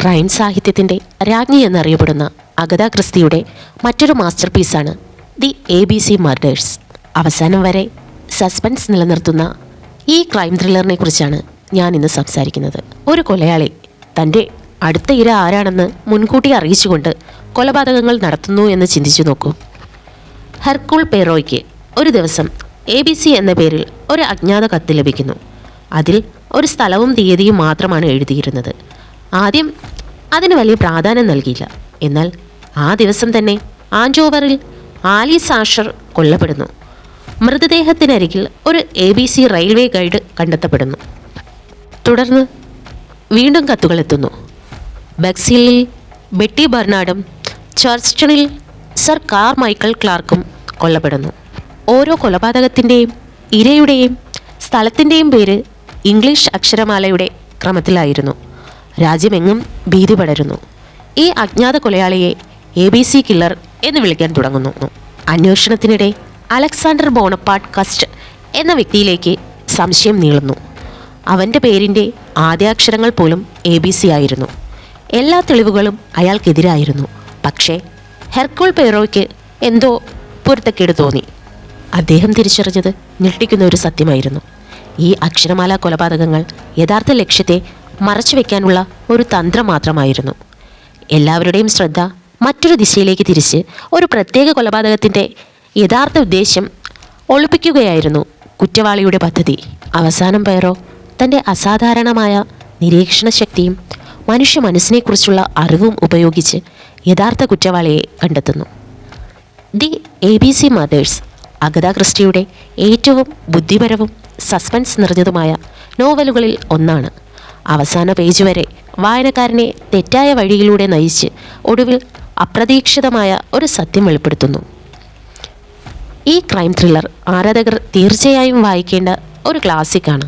Crime സാഹിത്യത്തിൻ്റെ രാജ്ഞി എന്നറിയപ്പെടുന്ന അഗത ക്രിസ്റ്റിയുടെ മറ്റൊരു മാസ്റ്റർ പീസാണ് ദി ABC മർഡേഴ്സ്. അവസാനം വരെ സസ്പെൻസ് നിലനിർത്തുന്ന ഈ ക്രൈം ത്രില്ലറിനെ കുറിച്ചാണ് ഞാൻ ഇന്ന് സംസാരിക്കുന്നത്. ഒരു കൊലയാളി തൻ്റെ അടുത്ത ഇര ആരാണെന്ന് മുൻകൂട്ടി അറിയിച്ചുകൊണ്ട് കൊലപാതകങ്ങൾ നടത്തുന്നു എന്ന് ചിന്തിച്ചു നോക്കൂ. ഹെർക്കൂൾ പെയ്റോയ്ക്ക് ഒരു ദിവസം ABC എന്ന പേരിൽ ഒരു അജ്ഞാത കത്ത് ലഭിക്കുന്നു. അതിൽ ഒരു സ്ഥലവും തീയതിയും മാത്രമാണ് എഴുതിയിരുന്നത്. ആദ്യം അതിന് വലിയ പ്രാധാന്യം നൽകിയില്ല. എന്നാൽ ആ ദിവസം തന്നെ ആൻജോവറിൽ ആലീസ് ആഷർ കൊല്ലപ്പെടുന്നു. മൃതദേഹത്തിനരികിൽ ഒരു ABC റെയിൽവേ ഗൈഡ് കണ്ടെത്തപ്പെടുന്നു. തുടർന്ന് വീണ്ടും കത്തുകളെത്തുന്നു. ബക്സിലിൽ ബെറ്റി ബർണാഡും ചർച്ചണിൽ സർ കാർമൈക്കൽ ക്ലാർക്കും കൊല്ലപ്പെടുന്നു. ഓരോ കൊലപാതകത്തിൻ്റെയും ഇരയുടെയും സ്ഥലത്തിൻ്റെയും പേര് ഇംഗ്ലീഷ് അക്ഷരമാലയുടെ ക്രമത്തിലായിരുന്നു. രാജ്യമെങ്ങും ഭീതി പടരുന്നു. ഈ അജ്ഞാത കൊലയാളിയെ ABC കില്ലർ എന്ന് വിളിക്കാൻ തുടങ്ങുന്നു. അന്വേഷണത്തിനിടെ അലക്സാണ്ടർ ബോണപ്പാർട്ട് കസ്റ്റ് എന്ന വ്യക്തിയിലേക്ക് സംശയം നീളുന്നു. അവൻ്റെ പേരിൻ്റെ ആദ്യാക്ഷരങ്ങൾ പോലും ABC ആയിരുന്നു. എല്ലാ തെളിവുകളും അയാൾക്കെതിരായിരുന്നു. പക്ഷേ ഹെർക്കൂൾ പെയ്റോയ്ക്ക് എന്തോ പൊരുത്തക്കേട് തോന്നി. അദ്ദേഹം തിരിച്ചറിഞ്ഞത് ഞെട്ടിക്കുന്ന ഒരു സത്യമായിരുന്നു. ഈ അക്ഷരമാല കൊലപാതകങ്ങൾ യഥാർത്ഥ ലക്ഷ്യത്തെ മറച്ചു വയ്ക്കാനുള്ള ഒരു തന്ത്രം മാത്രമായിരുന്നു. എല്ലാവരുടെയും ശ്രദ്ധ മറ്റൊരു ദിശയിലേക്ക് തിരിച്ച് ഒരു പ്രത്യേക കൊലപാതകത്തിൻ്റെ യഥാർത്ഥ ഉദ്ദേശ്യം ഒളിപ്പിക്കുകയായിരുന്നു കുറ്റവാളിയുടെ പദ്ധതി. അവസാനം പെയ്റോ തൻ്റെ അസാധാരണമായ നിരീക്ഷണ ശക്തിയും മനുഷ്യ മനസ്സിനെക്കുറിച്ചുള്ള അറിവും ഉപയോഗിച്ച് യഥാർത്ഥ കുറ്റവാളിയെ കണ്ടെത്തുന്നു. ദി ABC മർഡേഴ്സ് അഗത ക്രിസ്റ്റിയുടെ ഏറ്റവും ബുദ്ധിപരവും സസ്പെൻസ് നിറഞ്ഞതുമായ നോവലുകളിൽ ഒന്നാണ്. അവസാന പേജ് വരെ വായനക്കാരനെ തെറ്റായ വഴിയിലൂടെ നയിച്ച് ഒടുവിൽ അപ്രതീക്ഷിതമായ ഒരു സത്യം വെളിപ്പെടുത്തുന്നു. ഈ ക്രൈം ത്രില്ലർ ആരാധകർ തീർച്ചയായും വായിക്കേണ്ട ഒരു ക്ലാസിക്കാണ്.